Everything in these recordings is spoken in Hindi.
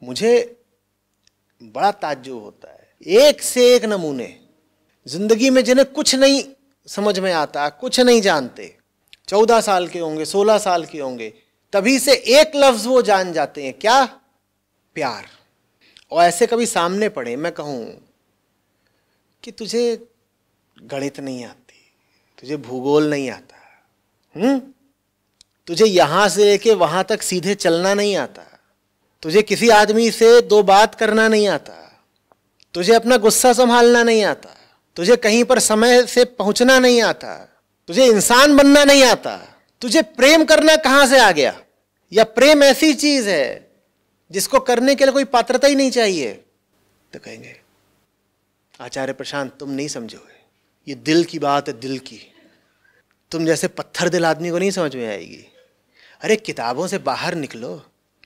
मुझे बड़ा ताज्जुब होता है, एक से एक नमूने जिंदगी में जिन्हें कुछ नहीं समझ में आता, कुछ नहीं जानते, 14 साल के होंगे, 16 साल के होंगे, तभी से एक लफ्ज वो जान जाते हैं, क्या? प्यार। और ऐसे कभी सामने पड़े, मैं कहूं कि तुझे गणित नहीं आती, तुझे भूगोल नहीं आता, तुझे यहां से लेके वहां तक सीधे चलना नहीं आता, तुझे किसी आदमी से दो बात करना नहीं आता, तुझे अपना गुस्सा संभालना नहीं आता, तुझे कहीं पर समय से पहुंचना नहीं आता, तुझे इंसान बनना नहीं आता, तुझे प्रेम करना कहां से आ गया? या प्रेम ऐसी चीज है जिसको करने के लिए कोई पात्रता ही नहीं चाहिए? तो कहेंगे आचार्य प्रशांत तुम नहीं समझोगे, ये दिल की बात है, दिल की। तुम जैसे पत्थर दिल आदमी को नहीं समझ में आएगी। अरे किताबों से बाहर निकलो,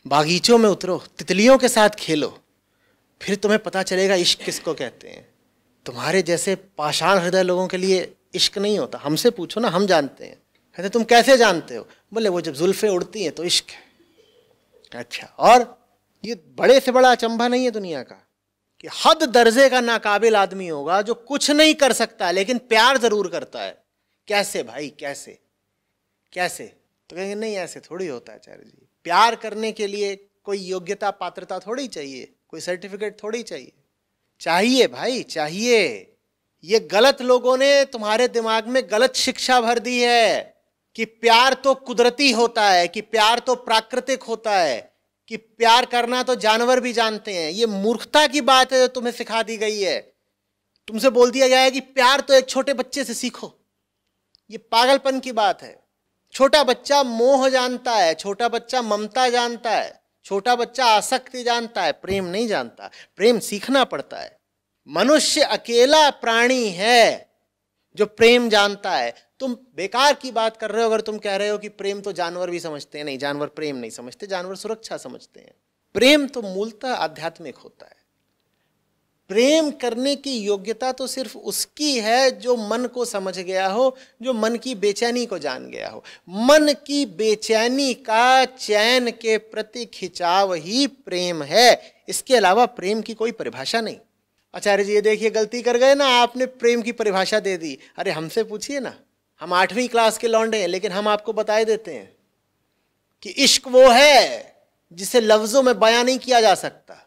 बागीचों में उतरो, तितलियों के साथ खेलो, फिर तुम्हें पता चलेगा इश्क किसको कहते हैं। तुम्हारे जैसे पाषाण हृदय लोगों के लिए इश्क नहीं होता। हमसे पूछो ना, हम जानते हैं। कहते तुम कैसे जानते हो? बोले वो जब जुल्फे उड़ती हैं तो इश्क है। अच्छा, और ये बड़े से बड़ा अचंभा नहीं है दुनिया का कि हद दर्जे का नाकाबिल आदमी होगा जो कुछ नहीं कर सकता लेकिन प्यार जरूर करता है। कैसे भाई, कैसे कैसे? तो कहेंगे नहीं, ऐसे थोड़ी होता है आचार्य जी। प्यार करने के लिए कोई योग्यता पात्रता थोड़ी चाहिए, कोई सर्टिफिकेट थोड़ी चाहिए। चाहिए भाई, चाहिए। ये गलत लोगों ने तुम्हारे दिमाग में गलत शिक्षा भर दी है कि प्यार तो कुदरती होता है, कि प्यार तो प्राकृतिक होता है, कि प्यार करना तो जानवर भी जानते हैं। ये मूर्खता की बात है जो तुम्हें सिखा दी गई है। तुमसे बोल दिया गया है कि प्यार तो एक छोटे बच्चे से सीखो। ये पागलपन की बात है। छोटा बच्चा मोह जानता है, छोटा बच्चा ममता जानता है, छोटा बच्चा आसक्ति जानता है, प्रेम नहीं जानता। प्रेम सीखना पड़ता है। मनुष्य अकेला प्राणी है जो प्रेम जानता है। तुम बेकार की बात कर रहे हो अगर तुम कह रहे हो कि प्रेम तो जानवर भी समझते हैं। नहीं, जानवर प्रेम नहीं समझते, जानवर सुरक्षा समझते हैं। प्रेम तो मूलतः आध्यात्मिक होता है। प्रेम करने की योग्यता तो सिर्फ उसकी है जो मन को समझ गया हो, जो मन की बेचैनी को जान गया हो। मन की बेचैनी का चैन के प्रति खिंचाव ही प्रेम है। इसके अलावा प्रेम की कोई परिभाषा नहीं। आचार्य जी ये देखिए गलती कर गए ना, आपने प्रेम की परिभाषा दे दी। अरे हमसे पूछिए ना, हम 8वीं क्लास के लौंडे हैं, लेकिन हम आपको बताए देते हैं कि इश्क वो है जिसे लफ्जों में बयां नहीं किया जा सकता।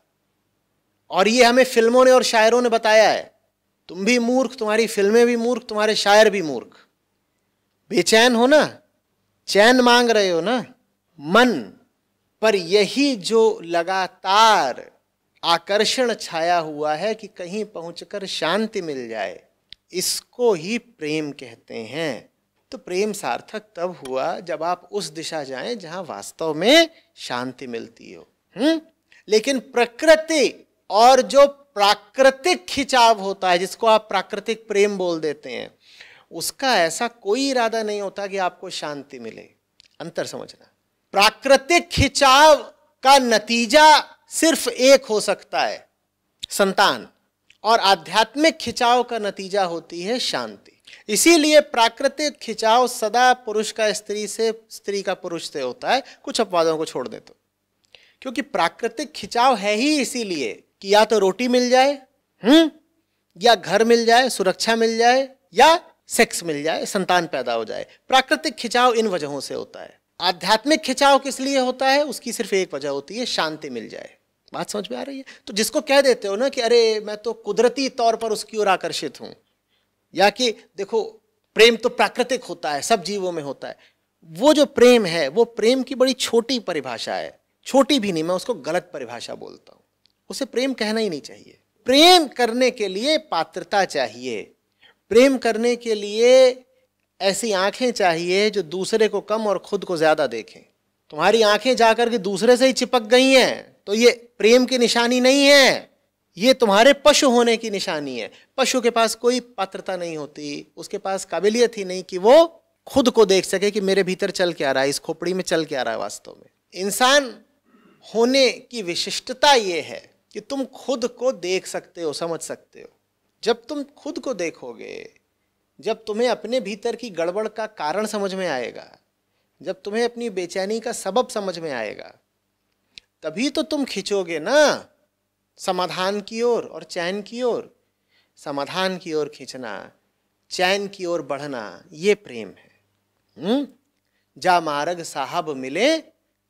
और ये हमें फिल्मों ने और शायरों ने बताया है। तुम भी मूर्ख, तुम्हारी फिल्में भी मूर्ख, तुम्हारे शायर भी मूर्ख। बेचैन हो ना, चैन मांग रहे हो ना मन पर, यही जो लगातार आकर्षण छाया हुआ है कि कहीं पहुंचकर शांति मिल जाए, इसको ही प्रेम कहते हैं। तो प्रेम सार्थक तब हुआ जब आप उस दिशा जाएं जहां वास्तव में शांति मिलती हो। लेकिन प्रकृति और जो प्राकृतिक खिंचाव होता है, जिसको आप प्राकृतिक प्रेम बोल देते हैं, उसका ऐसा कोई इरादा नहीं होता कि आपको शांति मिले। अंतर समझना। प्राकृतिक खिंचाव का नतीजा सिर्फ एक हो सकता है, संतान, और आध्यात्मिक खिंचाव का नतीजा होती है शांति। इसीलिए प्राकृतिक खिंचाव सदा पुरुष का स्त्री से, स्त्री का पुरुष से होता है, कुछ अपवादों को छोड़ दे तो। क्योंकि प्राकृतिक खिंचाव है ही इसीलिए कि या तो रोटी मिल जाए, या घर मिल जाए, सुरक्षा मिल जाए, या सेक्स मिल जाए, संतान पैदा हो जाए। प्राकृतिक खिंचाव इन वजहों से होता है। आध्यात्मिक खिंचाव किस लिए होता है? उसकी सिर्फ एक वजह होती है, शांति मिल जाए। बात समझ में आ रही है? तो जिसको कह देते हो ना कि अरे मैं तो कुदरती तौर पर उसकी ओर आकर्षित हूं, या कि देखो प्रेम तो प्राकृतिक होता है, सब जीवों में होता है, वो जो प्रेम है वो प्रेम की बड़ी छोटी परिभाषा है। छोटी भी नहीं, मैं उसको गलत परिभाषा बोलता हूं। उसे प्रेम कहना ही नहीं चाहिए। प्रेम करने के लिए पात्रता चाहिए। प्रेम करने के लिए ऐसी आंखें चाहिए जो दूसरे को कम और खुद को ज्यादा देखें। तुम्हारी आंखें जाकर के दूसरे से ही चिपक गई हैं तो ये प्रेम की निशानी नहीं है, ये तुम्हारे पशु होने की निशानी है। पशु के पास कोई पात्रता नहीं होती, उसके पास काबिलियत ही नहीं कि वो खुद को देख सके कि मेरे भीतर चल क्या रहा है, इस खोपड़ी में चल क्या रहा है वास्तव में। इंसान होने की विशिष्टता ये है कि तुम खुद को देख सकते हो, समझ सकते हो। जब तुम खुद को देखोगे, जब तुम्हें अपने भीतर की गड़बड़ का कारण समझ में आएगा, जब तुम्हें अपनी बेचैनी का सबब समझ में आएगा, तभी तो तुम खिंचोगे ना समाधान की ओर और चैन की ओर। समाधान की ओर खींचना, चैन की ओर बढ़ना, ये प्रेम है। जा मार्ग साहब मिले,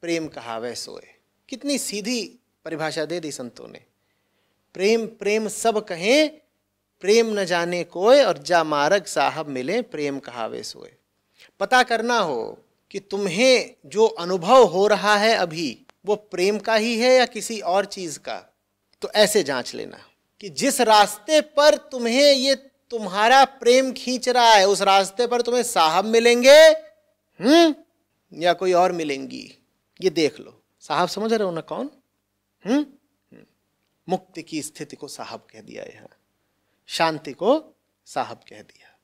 प्रेम कहावे सोए। कितनी सीधी परिभाषा दे दी संतों ने। प्रेम प्रेम सब कहें, प्रेम न जाने कोय, और जा मार्ग साहब मिले, प्रेम कहावे सोए। पता करना हो कि तुम्हें जो अनुभव हो रहा है अभी वो प्रेम का ही है या किसी और चीज का, तो ऐसे जांच लेना कि जिस रास्ते पर तुम्हें ये तुम्हारा प्रेम खींच रहा है, उस रास्ते पर तुम्हें साहब मिलेंगे या कोई और मिलेंगी, ये देख लो। साहब समझ रहे हो ना कौन? मुक्ति की स्थिति को साहब कह दिया, यहां शांति को साहब कह दिया।